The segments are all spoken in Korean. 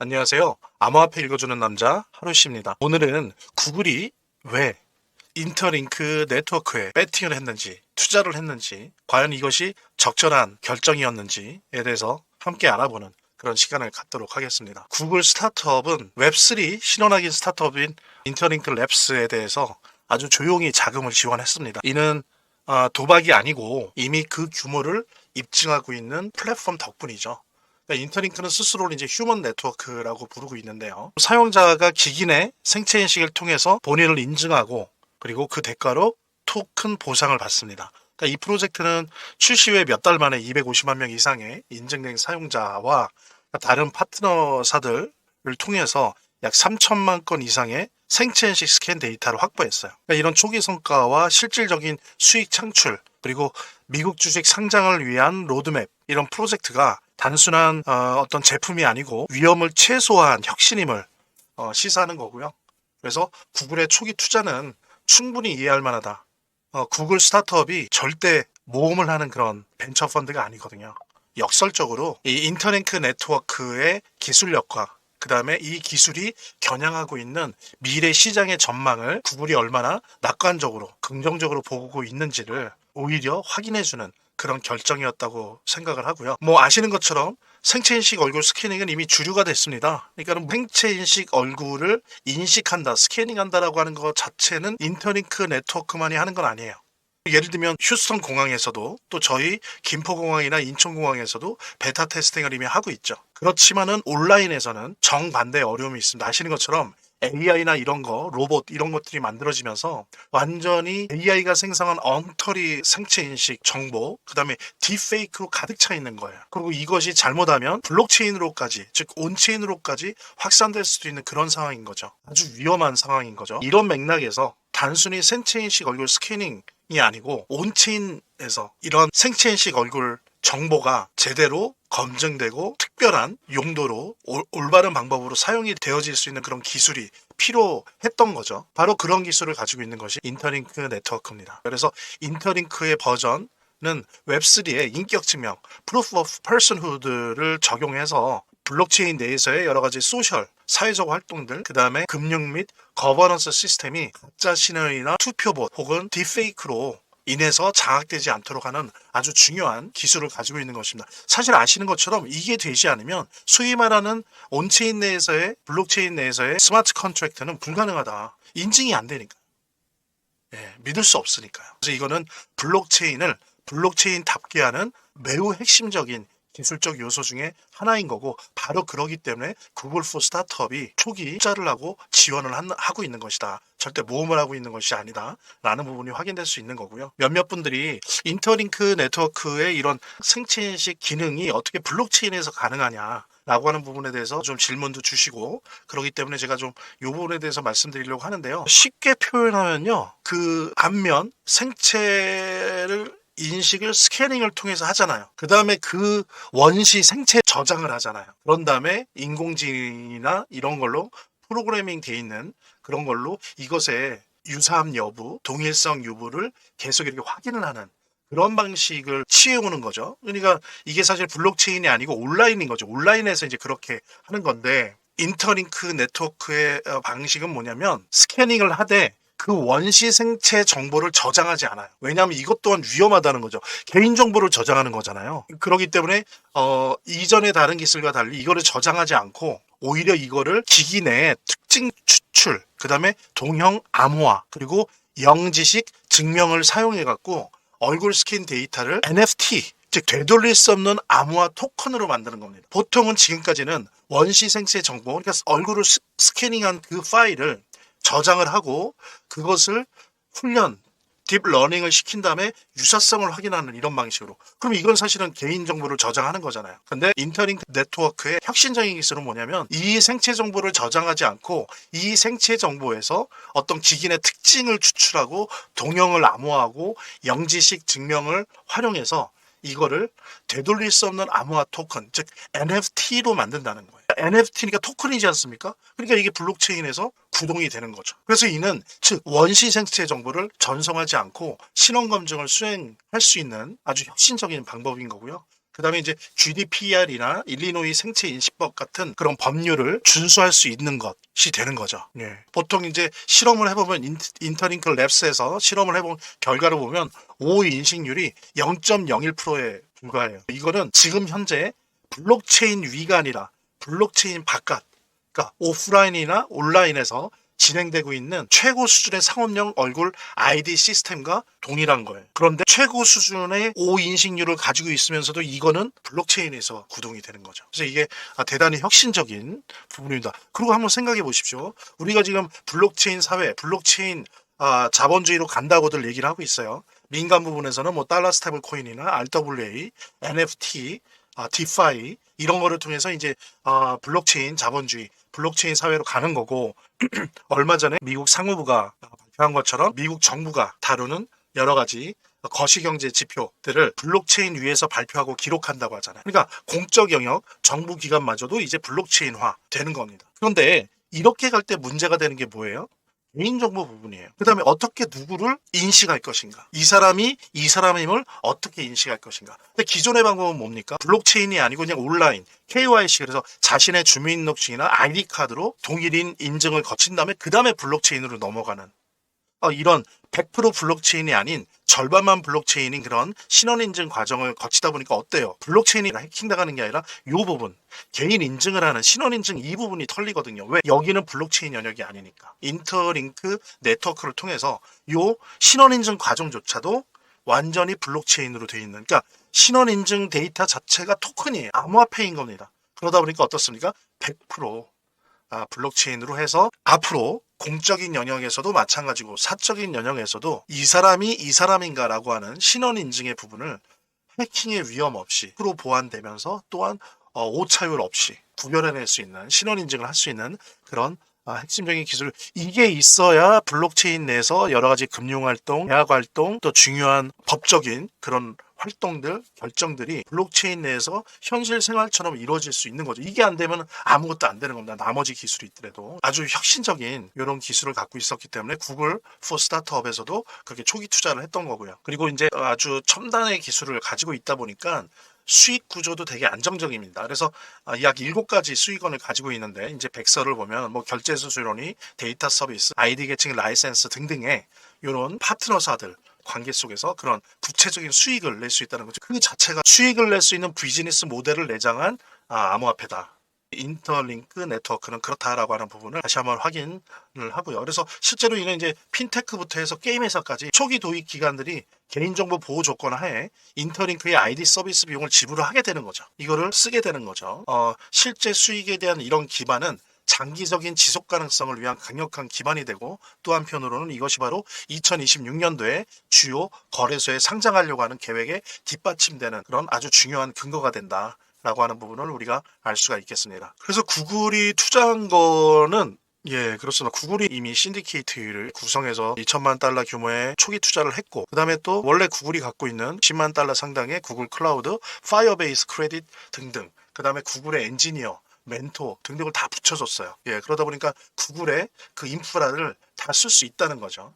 안녕하세요. 암호화폐 읽어주는 남자 하루씨입니다. 오늘은 구글이 왜 인터링크 네트워크에 배팅을 했는지, 투자를 했는지, 과연 이것이 적절한 결정이었는지에 대해서 함께 알아보는 그런 시간을 갖도록 하겠습니다. 구글 스타트업은 웹3 신원확인 스타트업인 인터링크 랩스에 대해서 아주 조용히 자금을 지원했습니다. 이는 도박이 아니고 이미 그 규모를 입증하고 있는 플랫폼 덕분이죠. 그러니까 인터링크는 스스로를 이제 휴먼 네트워크라고 부르고 있는데요. 사용자가 기기 내 생체 인식을 통해서 본인을 인증하고 그리고 그 대가로 토큰 보상을 받습니다. 그러니까 이 프로젝트는 출시 후에 몇 달 만에 250만 명 이상의 인증된 사용자와 다른 파트너사들을 통해서 약 3천만 건 이상의 생체 인식 스캔 데이터를 확보했어요. 그러니까 이런 초기 성과와 실질적인 수익 창출 그리고 미국 주식 상장을 위한 로드맵 이런 프로젝트가 단순한 어떤 제품이 아니고 위험을 최소화한 혁신임을 시사하는 거고요. 그래서 구글의 초기 투자는 충분히 이해할 만하다. 구글 스타트업이 절대 모험을 하는 그런 벤처 펀드가 아니거든요. 역설적으로 이 인터링크 네트워크의 기술력과 그 다음에 이 기술이 겨냥하고 있는 미래 시장의 전망을 구글이 얼마나 낙관적으로 긍정적으로 보고 있는지를 오히려 확인해주는 그런 결정이었다고 생각을 하고요. 뭐 아시는 것처럼 생체인식 얼굴 스캐닝은 이미 주류가 됐습니다. 그러니까 생체인식 얼굴을 인식한다, 스캐닝한다라고 하는 것 자체는 인터링크 네트워크만이 하는 건 아니에요. 예를 들면 휴스턴 공항에서도 또 저희 김포공항이나 인천공항에서도 베타 테스팅을 이미 하고 있죠. 그렇지만은 온라인에서는 정반대의 어려움이 있습니다. 아시는 것처럼 AI나 이런 거, 로봇 이런 것들이 만들어지면서 완전히 AI가 생성한 엉터리 생체 인식 정보, 그 다음에 딥페이크로 가득 차 있는 거예요. 그리고 이것이 잘못하면 블록체인으로까지, 즉 온체인으로까지 확산될 수도 있는 그런 상황인 거죠. 아주 위험한 상황인 거죠. 이런 맥락에서 단순히 생체 인식 얼굴 스캐닝 이 아니고 온체인에서 이런 생체인식 얼굴 정보가 제대로 검증되고 특별한 용도로 올바른 방법으로 사용이 되어질 수 있는 그런 기술이 필요했던 거죠. 바로 그런 기술을 가지고 있는 것이 인터링크 네트워크입니다. 그래서 인터링크의 버전은 웹3의 인격 증명, Proof of Personhood를 적용해서 블록체인 내에서의 여러 가지 소셜, 사회적 활동들, 그 다음에 금융 및 거버넌스 시스템이 가짜 신원이나 투표봇 혹은 딥페이크로 인해서 장악되지 않도록 하는 아주 중요한 기술을 가지고 있는 것입니다. 사실 아시는 것처럼 이게 되지 않으면 소위 말하는 온체인 내에서의 블록체인 내에서의 스마트 컨트랙트는 불가능하다. 인증이 안 되니까. 믿을 수 없으니까요. 그래서 이거는 블록체인을 블록체인답게 하는 매우 핵심적인 기술적 요소 중에 하나인 거고 바로 그러기 때문에 구글 포 스타트업이 초기 투자를 하고 지원을 하고 있는 것이다. 절대 모험을 하고 있는 것이 아니다. 라는 부분이 확인될 수 있는 거고요. 몇몇 분들이 인터링크 네트워크의 이런 생체인식 기능이 어떻게 블록체인에서 가능하냐 라고 하는 부분에 대해서 좀 질문도 주시고 그렇기 때문에 제가 좀 이 부분에 대해서 말씀드리려고 하는데요. 쉽게 표현하면요. 그 안면 생체를 인식을 스캐닝을 통해서 하잖아요. 그 다음에 그 원시 생체 저장을 하잖아요. 그런 다음에 인공지능이나 이런 걸로 프로그래밍 돼 있는 그런 걸로 이것의 유사함 여부, 동일성 여부를 계속 이렇게 확인을 하는 그런 방식을 취해오는 거죠. 그러니까 이게 사실 블록체인이 아니고 온라인인 거죠. 온라인에서 이제 그렇게 하는 건데 인터링크 네트워크의 방식은 뭐냐면 스캐닝을 하되 그 원시 생체 정보를 저장하지 않아요. 왜냐하면 이것 또한 위험하다는 거죠. 개인 정보를 저장하는 거잖아요. 그렇기 때문에 이전의 다른 기술과 달리 이거를 저장하지 않고 오히려 이거를 기기 내에 특징 추출, 그 다음에 동형 암호화, 그리고 영지식 증명을 사용해 갖고 얼굴 스캔 데이터를 NFT, 즉 되돌릴 수 없는 암호화 토큰으로 만드는 겁니다. 보통은 지금까지는 원시 생체 정보, 그러니까 얼굴을 스캐닝한 그 파일을 저장을 하고 그것을 훈련, 딥러닝을 시킨 다음에 유사성을 확인하는 이런 방식으로. 그럼 이건 사실은 개인정보를 저장하는 거잖아요. 근데 인터링크 네트워크의 혁신적인 기술은 뭐냐면 이 생체 정보를 저장하지 않고 이 생체 정보에서 어떤 기기의 특징을 추출하고 동형을 암호화하고 영지식 증명을 활용해서 이거를 되돌릴 수 없는 암호화 토큰, 즉 NFT로 만든다는 거예요. NFT니까 토큰이지 않습니까? 그러니까 이게 블록체인에서 구동이 되는 거죠. 그래서 이는 즉 원시 생체 정보를 전송하지 않고 신원 검증을 수행할 수 있는 아주 혁신적인 방법인 거고요. 그 다음에 이제 GDPR이나 일리노이 생체인식법 같은 그런 법률을 준수할 수 있는 것이 되는 거죠. 예. 보통 이제 실험을 해보면 인터링크 랩스에서 실험을 해본 결과를 보면 오후 인식률이 0.01%에 불과해요. 이거는 지금 현재 블록체인 위가 아니라 블록체인 바깥, 그러니까 오프라인이나 온라인에서 진행되고 있는 최고 수준의 상업용 얼굴 ID 시스템과 동일한 거예요. 그런데 최고 수준의 오인식률을 가지고 있으면서도 이거는 블록체인에서 구동이 되는 거죠. 그래서 이게 대단히 혁신적인 부분입니다. 그리고 한번 생각해 보십시오. 우리가 지금 블록체인 사회, 블록체인 자본주의로 간다고들 얘기를 하고 있어요. 민간 부분에서는 뭐 달러 스테이블 코인이나 RWA, NFT, 디파이 이런 거를 통해서 이제 블록체인 자본주의, 블록체인 사회로 가는 거고 얼마 전에 미국 상무부가 발표한 것처럼 미국 정부가 다루는 여러 가지 거시경제 지표들을 블록체인 위에서 발표하고 기록한다고 하잖아요. 그러니까 공적 영역, 정부 기관마저도 이제 블록체인화 되는 겁니다. 그런데 이렇게 갈 때 문제가 되는 게 뭐예요? 개인정보 부분이에요. 그 다음에 어떻게 누구를 인식할 것인가? 이 사람이 이 사람임을 어떻게 인식할 것인가? 근데 기존의 방법은 뭡니까? 블록체인이 아니고 그냥 온라인, KYC, 그래서 자신의 주민등록증이나 아이디카드로 동일인 인증을 거친 다음에 그 다음에 블록체인으로 넘어가는 이런 100% 블록체인이 아닌 절반만 블록체인인 그런 신원인증 과정을 거치다 보니까 어때요? 블록체인이 해킹당하는 게 아니라 이 부분, 개인 인증을 하는 신원인증 이 부분이 털리거든요. 왜? 여기는 블록체인 영역이 아니니까. 인터링크 네트워크를 통해서 이 신원인증 과정조차도 완전히 블록체인으로 되어 있는, 그러니까 신원인증 데이터 자체가 토큰이에요. 암호화폐인 겁니다. 그러다 보니까 어떻습니까? 100% 블록체인으로 해서 앞으로 공적인 영역에서도 마찬가지고 사적인 영역에서도 이 사람이 이 사람인가라고 하는 신원인증의 부분을 해킹의 위험 없이 프로 보완되면서 또한 오차율 없이 구별해낼 수 있는 신원인증을 할 수 있는 그런 핵심적인 기술, 이게 있어야 블록체인 내에서 여러 가지 금융활동, 대학활동, 또 중요한 법적인 그런 활동들, 결정들이 블록체인 내에서 현실 생활처럼 이루어질 수 있는 거죠. 이게 안 되면 아무것도 안 되는 겁니다. 나머지 기술이 있더라도. 아주 혁신적인 이런 기술을 갖고 있었기 때문에 구글 포 스타트업에서도 그렇게 초기 투자를 했던 거고요. 그리고 이제 아주 첨단의 기술을 가지고 있다 보니까 수익 구조도 되게 안정적입니다. 그래서 약 7가지 수익원을 가지고 있는데 이제 백서를 보면 뭐 결제 수수료니 데이터 서비스, 아이디 계층 라이센스 등등의 이런 파트너사들 관계 속에서 그런 구체적인 수익을 낼 수 있다는 거죠. 그 자체가 수익을 낼 수 있는 비즈니스 모델을 내장한 암호화폐다. 인터링크 네트워크는 그렇다라고 하는 부분을 다시 한번 확인을 하고요. 그래서 실제로 이는 이제 핀테크부터 해서 게임 회사까지 초기 도입 기관들이 개인정보 보호 조건 하에 인터링크의 아이디 서비스 비용을 지불을 하게 되는 거죠. 이거를 쓰게 되는 거죠. 실제 수익에 대한 이런 기반은 장기적인 지속 가능성을 위한 강력한 기반이 되고, 또 한편으로는 이것이 바로 2026년도에 주요 거래소에 상장하려고 하는 계획에 뒷받침되는 그런 아주 중요한 근거가 된다 라고 하는 부분을 우리가 알 수가 있겠습니다. 그래서 구글이 투자한 거는 그렇습니다. 구글이 이미 신디케이트를 구성해서 2천만 달러 규모의 초기 투자를 했고, 그 다음에 또 원래 구글이 갖고 있는 10만 달러 상당의 구글 클라우드, 파이어베이스 크레딧 등등, 그 다음에 구글의 엔지니어, 멘토 등등을 다 붙여줬어요. 그러다 보니까 구글의 그 인프라를 다 쓸 수 있다는 거죠.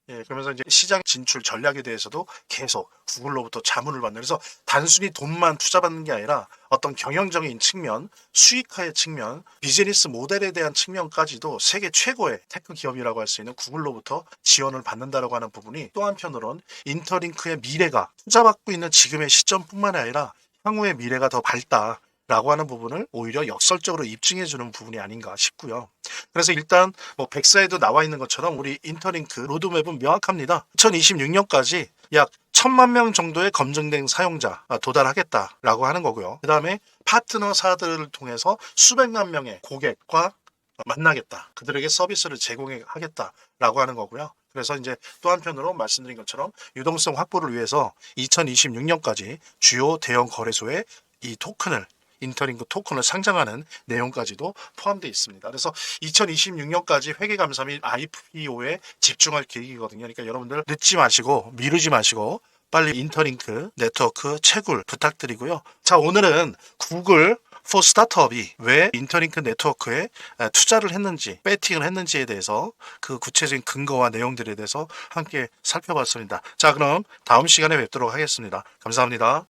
그러면서 이제 시장 진출 전략에 대해서도 계속 구글로부터 자문을 받는, 그래서 단순히 돈만 투자받는 게 아니라 어떤 경영적인 측면, 수익화의 측면, 비즈니스 모델에 대한 측면까지도 세계 최고의 테크 기업이라고 할 수 있는 구글로부터 지원을 받는다라고 하는 부분이, 또 한편으론 인터링크의 미래가 투자받고 있는 지금의 시점뿐만 아니라 향후의 미래가 더 밝다 라고 하는 부분을 오히려 역설적으로 입증해주는 부분이 아닌가 싶고요. 그래서 일단 뭐 백사에도 나와 있는 것처럼 우리 인터링크 로드맵은 명확합니다. 2026년까지 약 1,000만 명 정도의 검증된 사용자 도달하겠다라고 하는 거고요. 그 다음에 파트너사들을 통해서 수백만 명의 고객과 만나겠다. 그들에게 서비스를 제공하겠다라고 하는 거고요. 그래서 이제 또 한편으로 말씀드린 것처럼 유동성 확보를 위해서 2026년까지 주요 대형 거래소에 이 토큰을, 인터링크 토큰을 상장하는 내용까지도 포함되어 있습니다. 그래서 2026년까지 회계감사 및 IPO에 집중할 계획이거든요. 그러니까 여러분들 늦지 마시고 미루지 마시고 빨리 인터링크 네트워크 채굴 부탁드리고요. 자, 오늘은 구글 포 스타트업이 왜 인터링크 네트워크에 투자를 했는지, 배팅을 했는지에 대해서 그 구체적인 근거와 내용들에 대해서 함께 살펴봤습니다. 자, 그럼 다음 시간에 뵙도록 하겠습니다. 감사합니다.